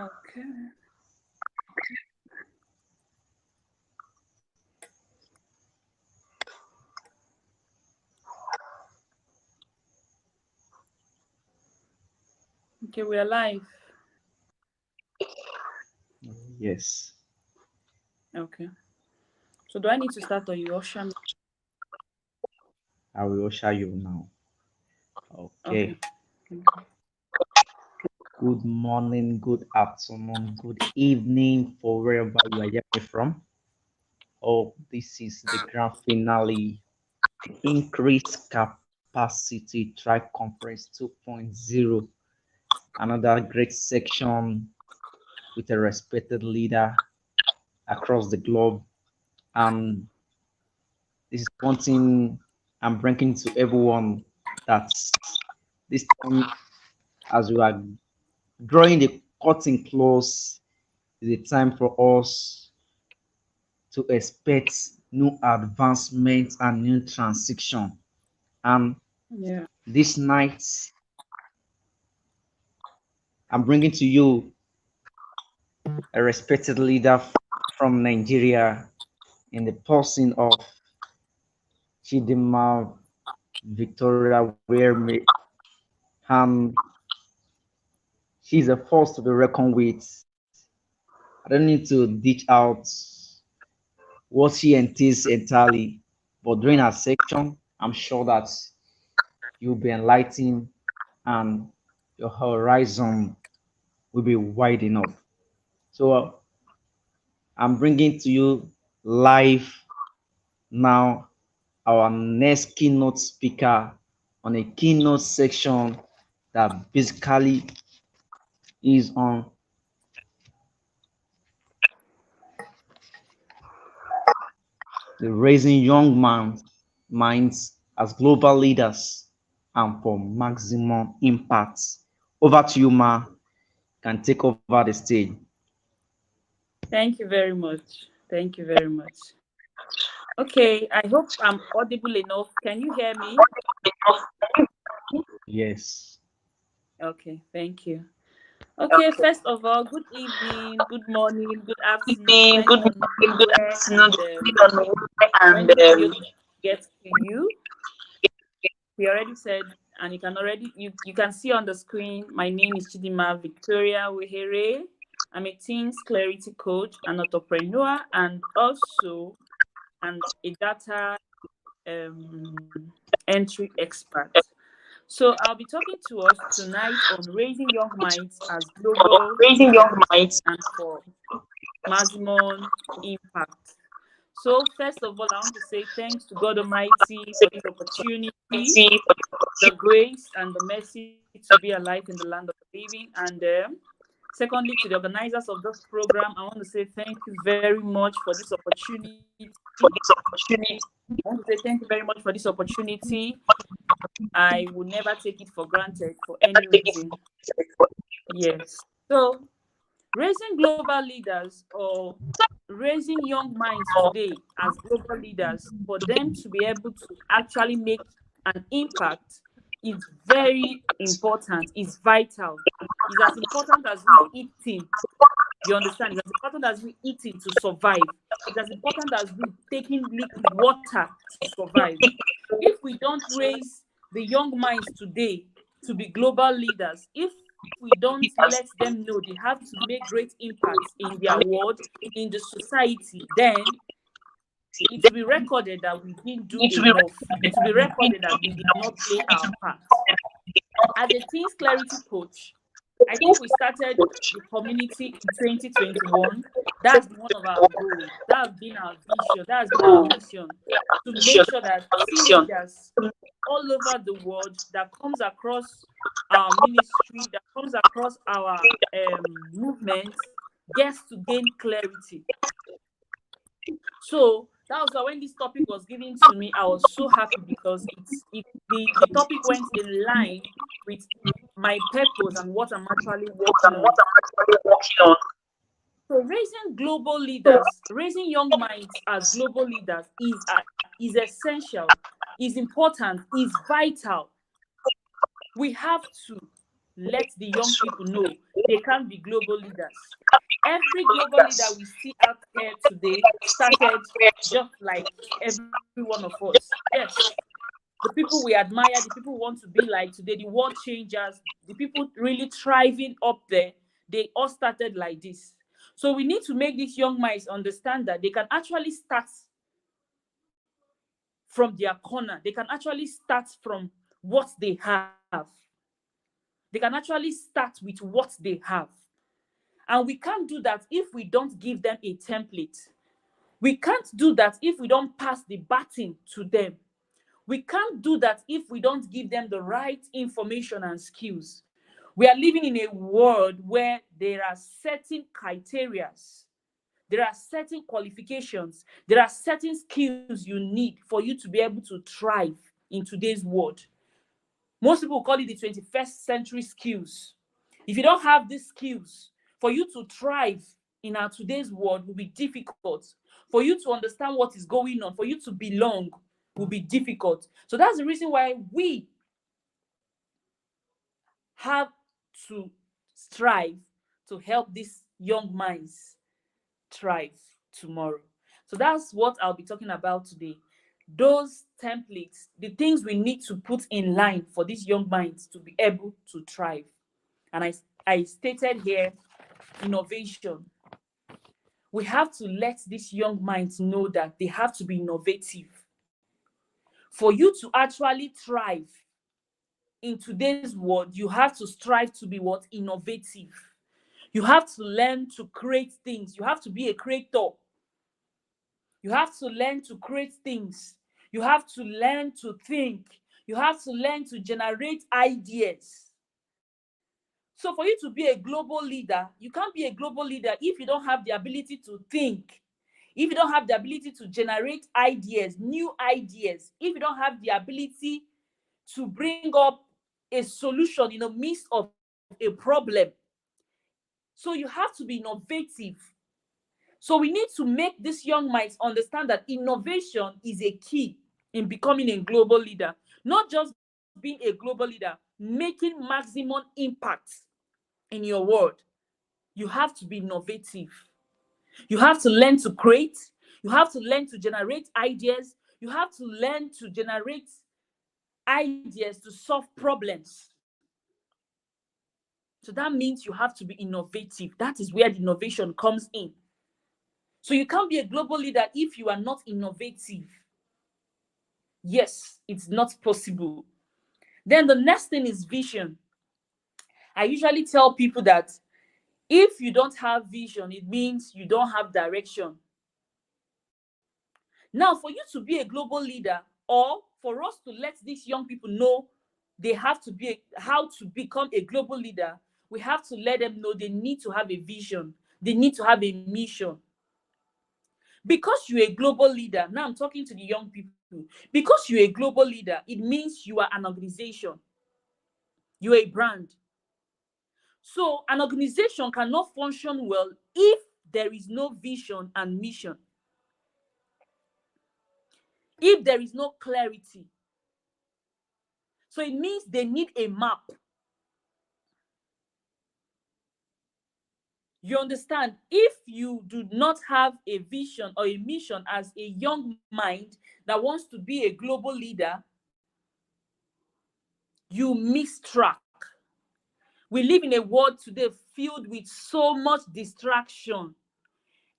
Okay. Okay, we are live. Yes, Okay. So do I need to start or you usher me? I will show you now. Okay. Okay. Thank you. Good morning, good afternoon, good evening for wherever you are hearing from. Oh, this is the grand finale, the increased capacity track conference 2.0. Another great section with a respected leader across the globe. And this is one thing I'm bringing to everyone that this time, as we are drawing the curtain close, is a time for us to expect new advancements and new transition. And Yeah. this night, I'm bringing to you a respected leader from Nigeria in the person of Chidinma Victoria Wehere. And she's a force to be reckoned with. I don't need to ditch out what she entails entirely, but during her section, I'm sure that you'll be enlightened and your horizon will be wide enough. So I'm bringing to you live now our next keynote speaker on a keynote section that basically is on the raising young minds as global leaders and for maximum impact. Over to you, Ma. Can take over the stage. Thank you very much. Thank you very much. Okay, I hope I'm audible enough. Can you hear me? Yes. Okay, thank you. Okay, first of all, good evening, good morning, good afternoon, Evening, depending good on morning, good where afternoon, and depending on where when and this video gets to you. We already said, and you can see on the screen. My name is Chidinma Victoria Wehere. I'm a teens clarity coach, an entrepreneur, and also a data entry expert. So I'll be talking to us tonight on raising young minds as global raising young leaders minds. and for maximum impact. So first of all, I want to say thanks to God Almighty for this opportunity, See, the grace and the mercy to be alive in the land of the living. And secondly, to the organizers of this program, I want to say thank you very much for this opportunity. for this opportunity. I want to say thank you very much for this opportunity. I will never take it for granted for any reason. Yes. So, raising global leaders or raising young minds today as global leaders for them to be able to actually make an impact is very important, is vital. It's as important as we eating. You understand? It's as important as we eating to survive. It's as important as we taking liquid water to survive. If we don't raise the young minds today to be global leaders, if we don't let them know they have to make great impacts in their world, in the society, then it will be recorded that we didn't do It will be enough. It will be recorded that we did not play our part. As a teens clarity coach, I think we started the community in 2021. That's one of our goals. That's been our vision. That's been our mission to make sure that teen mission. leaders all over the world that comes across our ministry, that comes across our movement, gets to gain clarity. So that was why when this topic was given to me, I was so happy because the topic went in line with my purpose and what I'm actually working And what on. I'm actually working on. So raising global leaders, raising young minds as global leaders is essential, is important, is vital. We have to. let the young people know they can be global leaders. Every global leader we see out here today started just like every one of us. Yes. The people we admire, the people we want to be like today, the world changers, the people really thriving up there, they all started like this. So we need to make these young minds understand that they can actually start from their corner. They can actually start from what they have. They can actually start with what they have. And we can't do that if we don't give them a template. We can't do that if we don't pass the baton to them. We can't do that if we don't give them the right information and skills. We are living in a world where there are certain criteria, there are certain qualifications, there are certain skills you need for you to be able to thrive in today's world. Most people call it the 21st century skills. If you don't have these skills, for you to thrive in our today's world will be difficult. For you to understand what is going on, for you to belong will be difficult. So that's the reason why we have to strive to help these young minds thrive tomorrow. So that's what I'll be talking about today. Those templates, the things we need to put in line for these young minds to be able to thrive. And I stated here innovation. We have to let these young minds know that they have to be innovative. For you to actually thrive in today's world, you have to strive to be what? Innovative. You have to learn to create things. You have to be a creator. You have to learn to create things. You have to learn to think. You have to learn to generate ideas. So for you to be a global leader, you can't be a global leader if you don't have the ability to think, if you don't have the ability to generate ideas, new ideas, if you don't have the ability to bring up a solution in the midst of a problem. So you have to be innovative. So we need to make these young minds understand that innovation is a key in becoming a global leader. Not just being a global leader, making maximum impact in your world. You have to be innovative. You have to learn to create. You have to learn to generate ideas. You have to learn to generate ideas to solve problems. So that means you have to be innovative. That is where the innovation comes in. So you can't be a global leader if you are not innovative. Yes, it's not possible. Then the next thing is vision. I usually tell people that if you don't have vision, it means you don't have direction. Now, for you to be a global leader, or for us to let these young people know they have to be how to become a global leader, we have to let them know they need to have a vision. They need to have a mission. Because you're a global leader, now I'm talking to the young people. Because you're a global leader, it means you are an organization. You're a brand. So an organization cannot function well if there is no vision and mission. If there is no clarity. So it means they need a map. You understand? If you do not have a vision or a mission as a young mind that wants to be a global leader, you miss track. We live in a world today filled with so much distraction.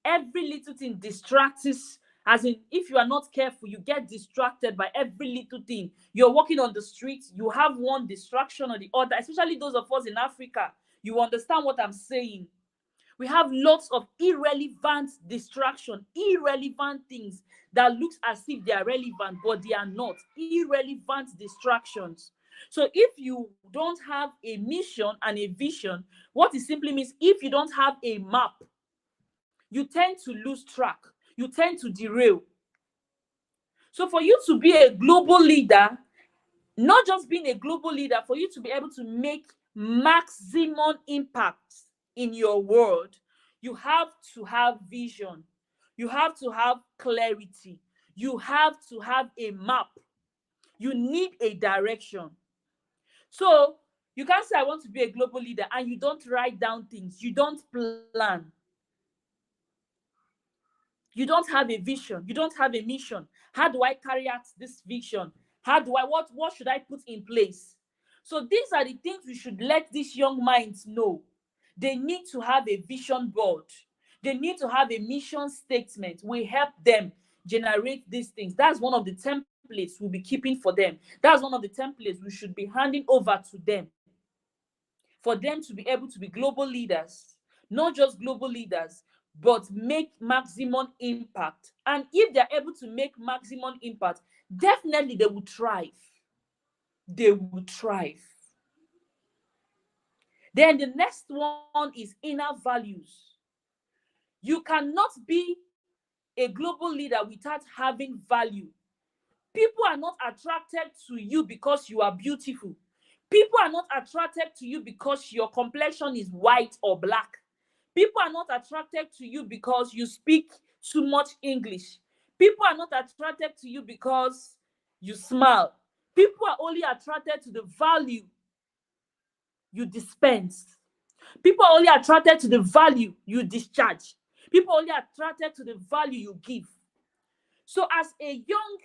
Every little thing distracts us. As in, if you are not careful, you get distracted by every little thing. You're walking on the street, you have one distraction or the other, especially those of us in Africa. You understand what I'm saying? We have lots of irrelevant distraction, irrelevant things that looks as if they are relevant, but they are not. Irrelevant distractions. So if you don't have a mission and a vision, what it simply means, if you don't have a map, you tend to lose track. You tend to derail. So for you to be a global leader, not just being a global leader, for you to be able to make maximum impact in your world, you have to have vision. You have to have clarity. You have to have a map. You need a direction. So You can't say I want to be a global leader and you don't write down things, you don't plan, you don't have a vision, you don't have a mission. How do I carry out this vision? How do I, what should I put in place? So these are the things we should let these young minds know. They need to have a vision board. They need to have a mission statement. We help them generate these things. That's one of the templates we'll be keeping for them. That's one of the templates we should be handing over to them, for them to be able to be global leaders, not just global leaders, but make maximum impact. And if they're able to make maximum impact, definitely they will thrive. They will thrive. Then the next one is inner values. You cannot be a global leader without having value. People are not attracted to you because you are beautiful. People are not attracted to you because your complexion is white or black. People are not attracted to you because you speak too much English. People are not attracted to you because you smile. People are only attracted to the value you dispense. People are only attracted to the value you discharge. People are only attracted to the value you give. So, as a young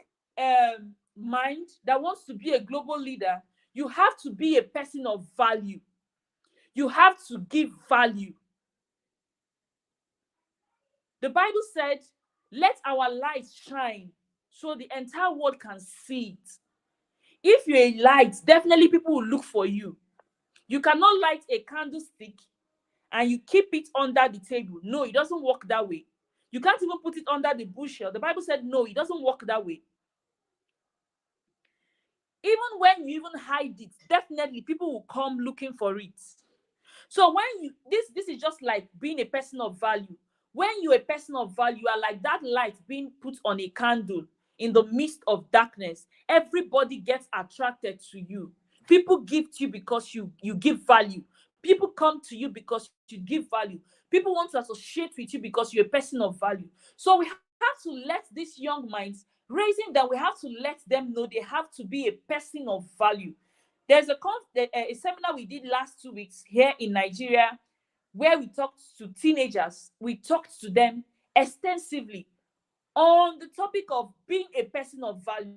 mind that wants to be a global leader, you have to be a person of value. You have to give value. The Bible said, let our light shine so the entire world can see it. If you're a light, definitely people will look for you. You cannot light a candlestick and you keep it under the table. No, it doesn't work that way. You can't even put it under the bushel. The Bible said, no, it doesn't work that way. Even when you even hide it, definitely people will come looking for it. So when you, this is just like being a person of value. When you're a person of value, you are like that light being put on a candle in the midst of darkness. Everybody gets attracted to you. People give to you because you give value. People come to you because you give value. People want to associate with you because you're a person of value. So we have to let these young minds, raising them, we have to let them know they have to be a person of value. There's a seminar we did last 2 weeks here in Nigeria where we talked to teenagers. We talked to them extensively on the topic of being a person of value.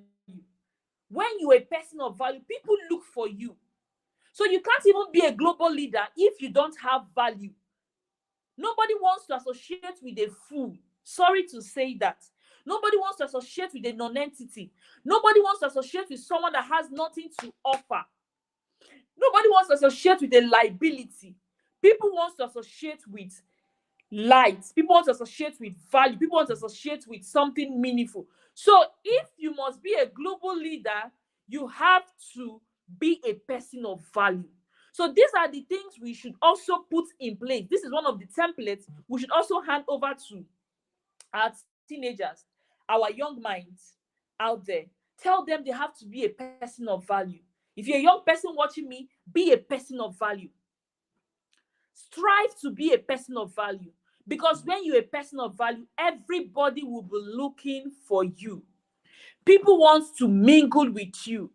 When you're a person of value, people look for you. So you can't even be a global leader if you don't have value. Nobody wants to associate with a fool. Sorry to say that. Nobody wants to associate with a non-entity. Nobody wants to associate with someone that has nothing to offer. Nobody wants to associate with a liability. People want to associate with light. People want to associate with value. People want to associate with something meaningful. So if you must be a global leader, you have to be a person of value. So these are the things we should also put in place. This is one of the templates we should also hand over to our teenagers, our young minds out there. Tell them they have to be a person of value. If you're a young person watching me, be a person of value. Strive to be a person of value. Because when you're a person of value, everybody will be looking for you. People want to mingle with you.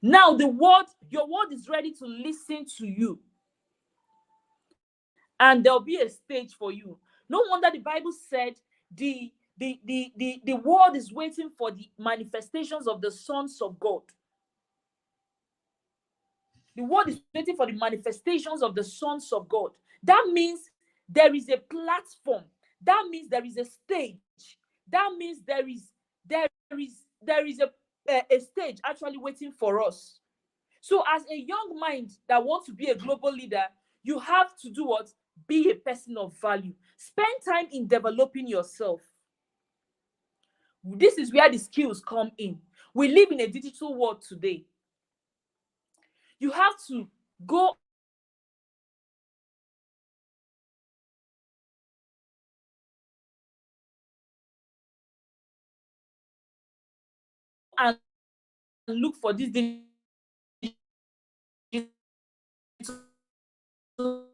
Now your word is ready to listen to you. And there'll be a stage for you. No wonder the Bible said the world is waiting for the manifestations of the sons of God. The world is waiting for the manifestations of the sons of God. That means there is a platform. That means there is a stage. That means there is a stage actually waiting for us. So as a young mind that wants to be a global leader, you have to do what? Be a person of value. Spend time in developing yourself. This is where the skills come in. We live in a digital world today. You have to go and look for these digital skills. Go and look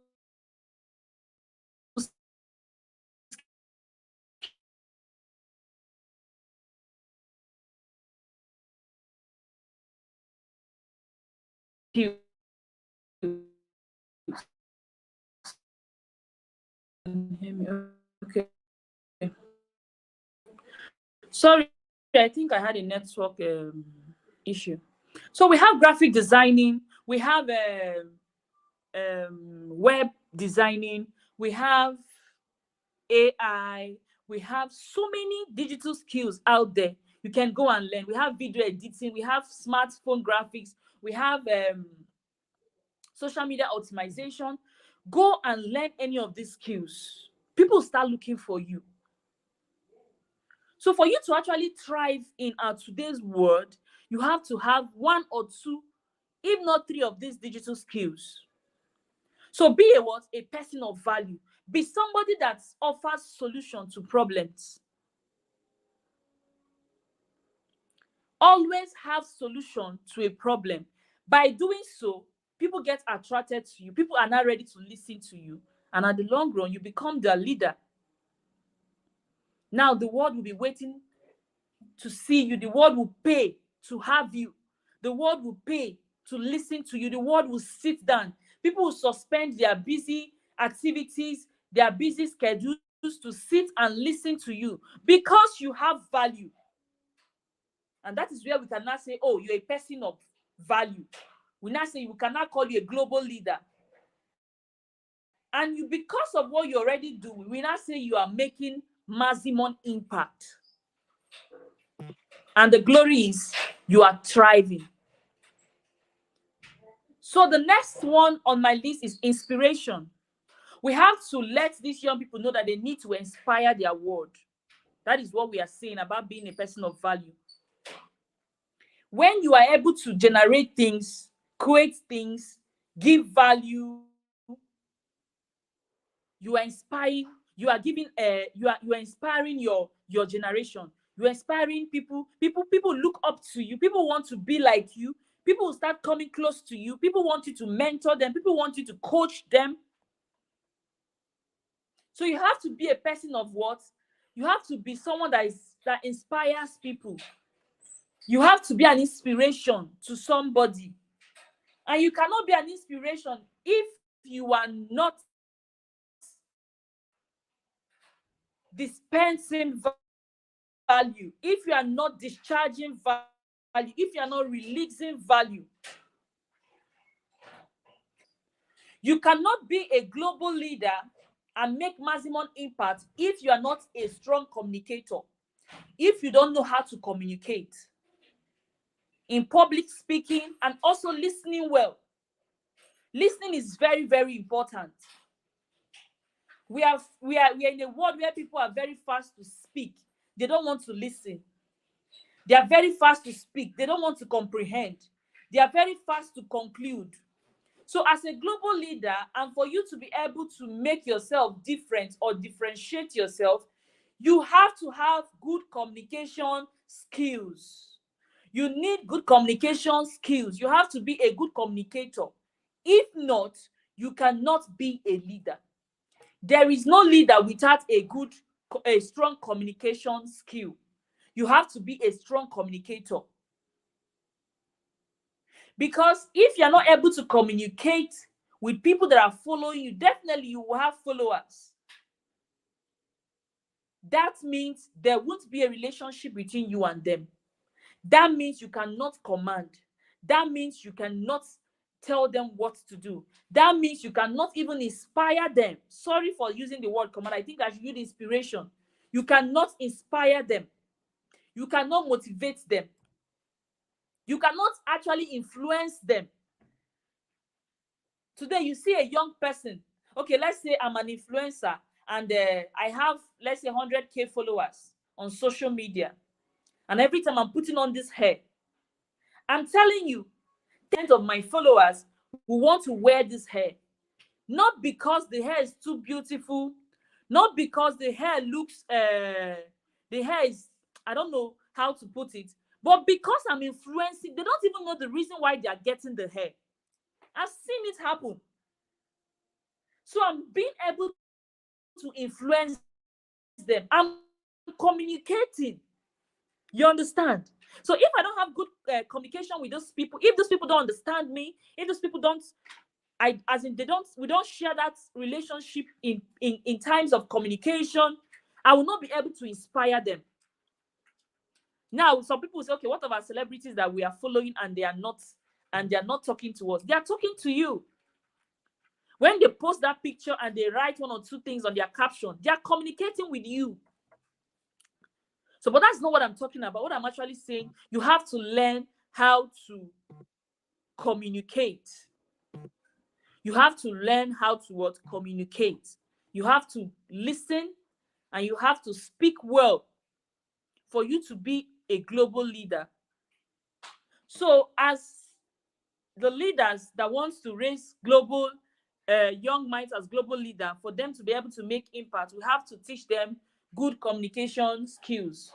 for these digital skills. hear me. Okay. Sorry, I think I had a network issue. So we have graphic designing, we have web designing, we have AI, we have so many digital skills out there you can go and learn. We have video editing, we have smartphone graphics, we have social media optimization. Go and learn any of these skills. People start looking for you. So for you to actually thrive in our today's world, you have to have one or two, if not three of these digital skills. So be a what? A person of value. Be somebody that offers solution to problems. Always have solution to a problem. By doing so, people get attracted to you. People are now ready to listen to you. And at the long run, you become their leader. Now the world will be waiting to see you. The world will pay to have you. The world will pay to listen to you. The world will sit down. People will suspend their busy activities, their busy schedules to sit and listen to you because you have value. And that is where we can now say, oh, you're a person of value. We now say we cannot call you a global leader. And you, because of what you already do, we now say you are making maximum impact. And the glory is you are thriving. So the next one on my list is inspiration. We have to let these young people know that they need to inspire their world. That is what we are saying about being a person of value. When you are able to generate things, create things, give value, you are inspiring, you are giving you are inspiring your generation. You're inspiring people. People look up to you. People want to be like you. People will start coming close to you. People want you to mentor them. People want you to coach them. So you have to be a person of what? You have to be someone that inspires people. You have to be an inspiration to somebody. And you cannot be an inspiration if you are not dispensing value, if you are not discharging value, if you are not releasing value. You cannot be a global leader and make maximum impact if you are not a strong communicator, if you don't know how to communicate in public speaking and also listening well. Listening is very, very important. We are in a world where people are very fast to speak. They don't want to listen. They are very fast to speak. They don't want to comprehend. They are very fast to conclude. So as a global leader, and for you to be able to make yourself different or differentiate yourself, you have to have good communication skills. You need good communication skills. You have to be a good communicator. If not, you cannot be a leader. There is no leader without a strong communication skill. You have to be a strong communicator. Because if you're not able to communicate with people that are following you, definitely you will have followers. That means there won't be a relationship between you and them. That means you cannot command. That means you cannot tell them what to do. That means you cannot even inspire them. Sorry for using the word command. I think I should use inspiration. You cannot inspire them. You cannot motivate them. You cannot actually influence them. Today, you see a young person. Okay, let's say I'm an influencer and I have, let's say, 100K followers on social media. And every time I'm putting on this hair, I'm telling you, 10 of my followers will want to wear this hair. Not because the hair is too beautiful, not because the hair looks, the hair is, I don't know how to put it, but because I'm influencing, they don't even know the reason why they are getting the hair. I've seen it happen. So I'm being able to influence them. I'm communicating. You understand? So if I don't have good communication with those people, if those people don't understand me, if those people don't as in, we don't share that relationship in times of communication, I will not be able to inspire them. Now, some people say, okay, what about celebrities that we are following and they are not talking to us? They are talking to you. When they post that picture and they write one or two things on their caption, they are communicating with you. So, but that's not what I'm talking about. What I'm actually saying, you have to learn how to communicate. You have to learn how to what? Communicate. You have to listen and you have to speak well for you to be a global leader. So, as the leaders that wants to raise global young minds as global leader, for them to be able to make impact, we have to teach them good communication skills,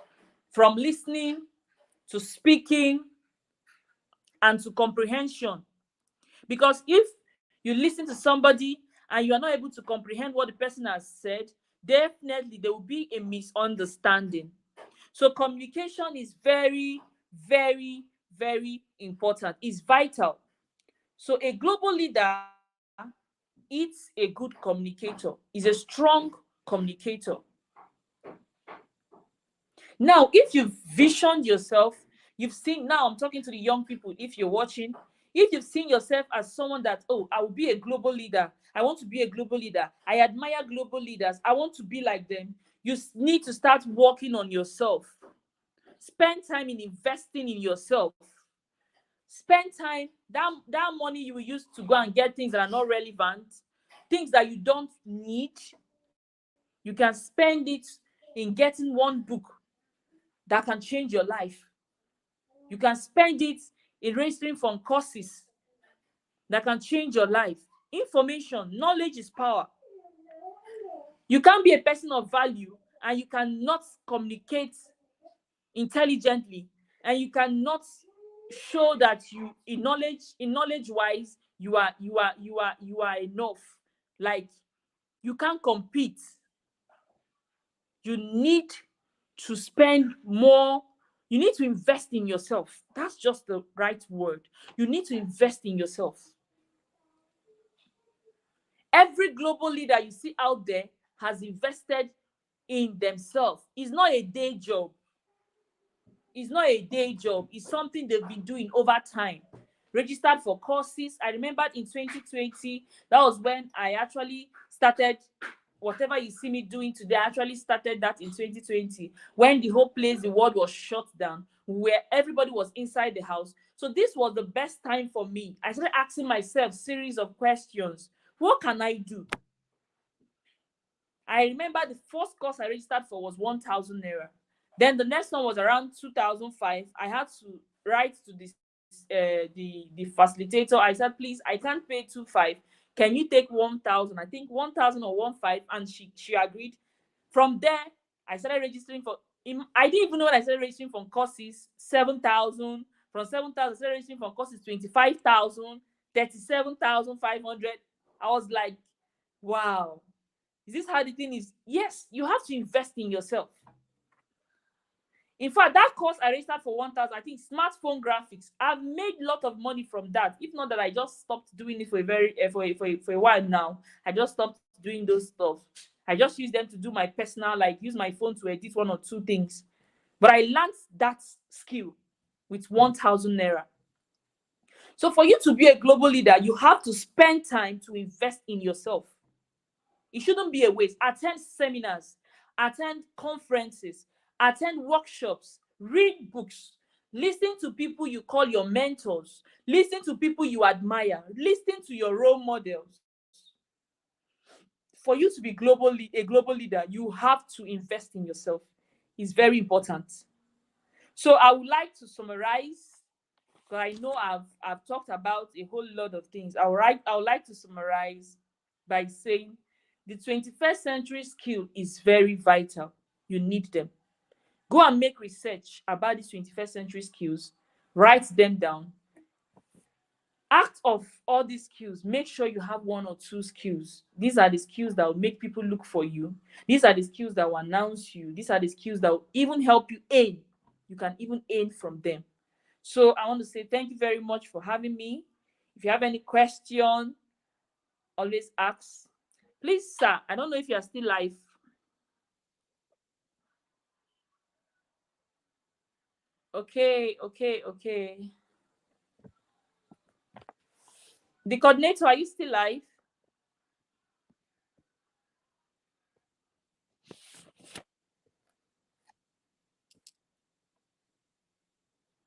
from listening to speaking and to comprehension. Because if you listen to somebody and you are not able to comprehend what the person has said, definitely there will be a misunderstanding. So communication is very, very, very important. It's vital. So a global leader is a good communicator, is a strong communicator. Now, if you've visioned yourself, you've seen, now I'm talking to the young people, if you're watching, if you've seen yourself as someone that, oh, I will be a global leader, I want to be a global leader, I admire global leaders, I want to be like them, you need to start working on yourself. Spend time in investing in yourself. Spend time, that money you will use to go and get things that are not relevant, things that you don't need, you can spend it in getting one book that can change your life. You can spend it in registering for courses that can change your life. Information, knowledge is power. You can't be a person of value and you cannot communicate intelligently, and you cannot show that you in knowledge wise you are enough. Like, you can't compete. You need to spend more. You need to invest in yourself. That's just the right word. You need to invest in yourself. Every global leader you see out there has invested in themselves. It's not a day job. It's not a day job. It's something they've been doing over time. Registered for courses. I remembered in 2020, that was when I actually started whatever you see me doing today. I actually started that in 2020, when the whole place, the world was shut down, where everybody was inside the house. So this was the best time for me. I started asking myself series of questions. What can I do? I remember the first course I registered for was 1,000 naira. Then the next one was around 2005. I had to write to the facilitator. I said, please, I can't pay 2,500. Can you take 1,000? I think 1,000 or 1,500, and she agreed. From there, I started registering for. I didn't even know when I started registering for courses 7,000. From 7,000, I started registering for courses 25,000, 37,500. I was like, wow. Is this how the thing is? Yes, you have to invest in yourself. In fact, that course I registered for 1,000, I think smartphone graphics. I've made a lot of money from that. If not that, I just stopped doing it for a very for a while now. I just stopped doing those stuff. I just use them to do my personal, like use my phone to edit one or two things. But I learned that skill with 1,000 naira. So for you to be a global leader, you have to spend time to invest in yourself. It shouldn't be a waste. Attend seminars, attend conferences, attend workshops, read books, listen to people you call your mentors, listen to people you admire, listen to your role models. For you to be a global leader, you have to invest in yourself. It's very important. So I would like to summarize, because I know I've talked about a whole lot of things. I would like to summarize by saying the 21st century skill is very vital. You need them. Go and make research about these 21st century skills. Write them down. Act of all these skills, make sure you have one or two skills. These are the skills that will make people look for you. These are the skills that will announce you. These are the skills that will even help you earn. You can even earn from them. So I want to say thank you very much for having me. If you have any question, always asks. Please, sir, I don't know if you are still live. Okay, okay, okay. The coordinator, are you still live?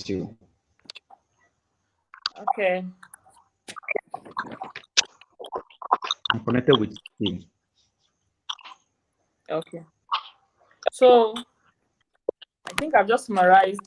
You. Okay. I'm connected with you. Okay. So I think I've just summarized.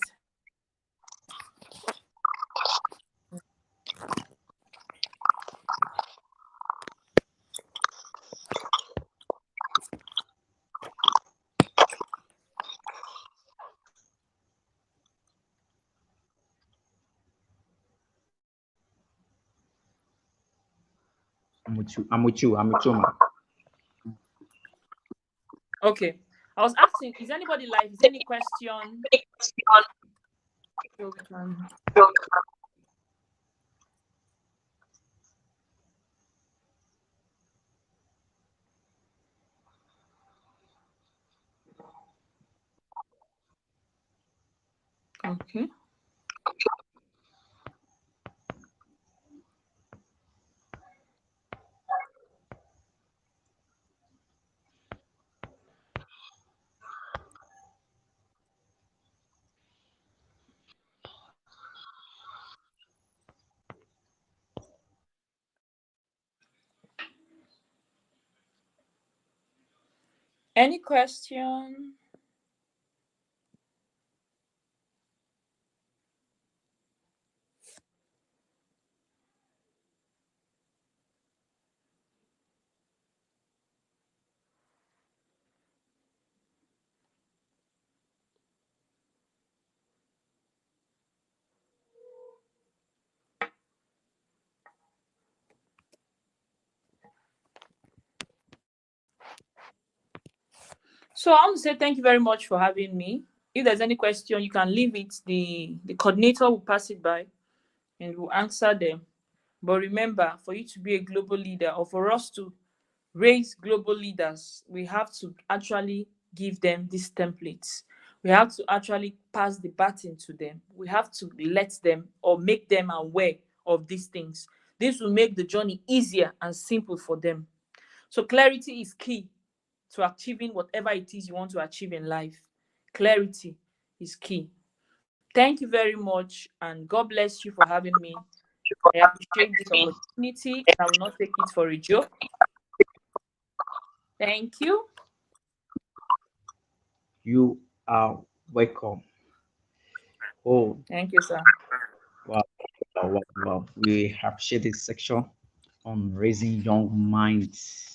I'm with you. I'm with you. I'm with you, man. Okay. I was asking, is anybody live? Is there any question? Okay. Any question? So I want to say thank you very much for having me. If there's any question, you can leave it. The coordinator will pass it by and will answer them. But remember, for you to be a global leader or for us to raise global leaders, we have to actually give them these templates. We have to actually pass the baton to them. We have to let them or make them aware of these things. This will make the journey easier and simple for them. So clarity is key to achieving whatever it is you want to achieve in life. Clarity is key. Thank you very much, and God bless you for having me. I appreciate this opportunity. I will not take it for a joke. Thank you. You are welcome. Oh, Thank you, sir. wow, wow. We appreciate this section on raising young minds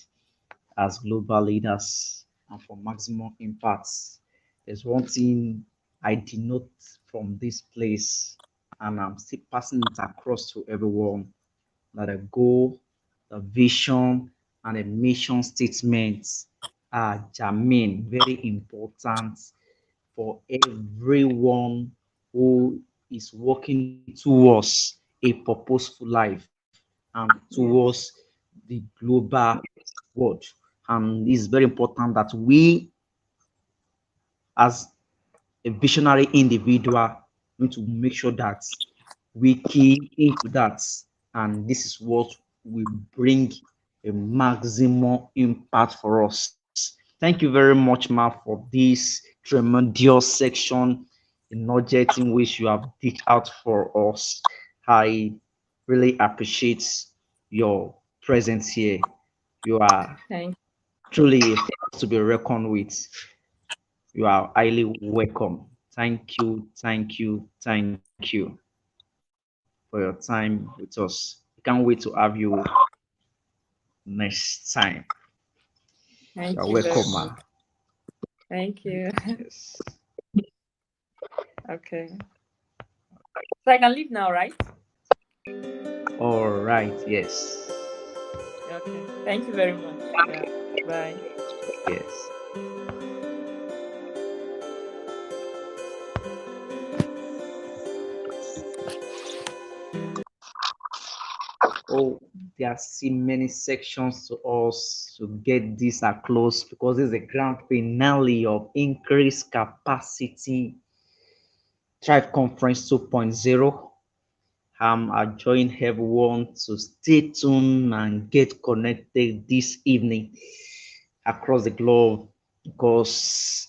as global leaders and for maximum impacts. There's one thing I denote from this place, and I'm still passing it across to everyone, that the goal, the vision, and the mission statements are germane, very important for everyone who is working towards a purposeful life and towards Yes. the global world. And it's very important that we, as a visionary individual, need to make sure that we key into that. And this is what will bring a maximum impact for us. Thank you very much, Ma, for this tremendous section in budget in which you have picked out for us. I really appreciate your presence here. You are Thank truly a force to be reckoned with. You are highly welcome. Thank you for your time with us. I can't wait to have you next time. You're thank you very welcome, much. ma. Thank you. Yes. Okay. So I can leave now, right? All right. Yes. Okay. Thank you very much. Yeah. Bye. Yes. Oh, there are still many sections to us to get this close because this is a grand finale of increased capacity Thrive Conference 2.0. I'm adjuring everyone to stay tuned and get connected this evening across the globe because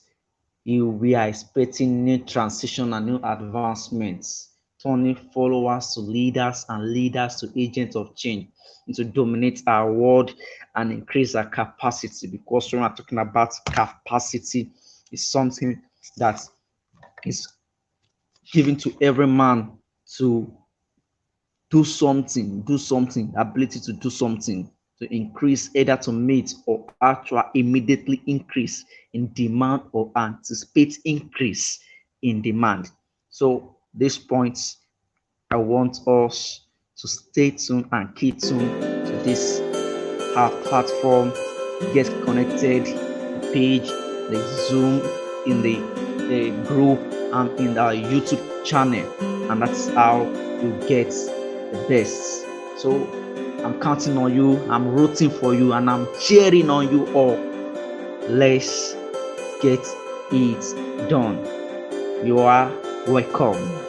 we are expecting new transition and new advancements, turning followers to leaders and leaders to agents of change, and to dominate our world and increase our capacity. Because when we're talking about capacity, it's something that is given to every man to do something, ability to do something to increase, either to meet or actual immediately increase in demand or anticipate increase in demand. So these points, I want us to stay tuned and key tuned to this our platform, get connected, the page, the Zoom, in the group, and in our YouTube channel, and that's how you get the best. So I'm counting on you, I'm rooting for you, and I'm cheering on you all. Let's get it done. You are welcome.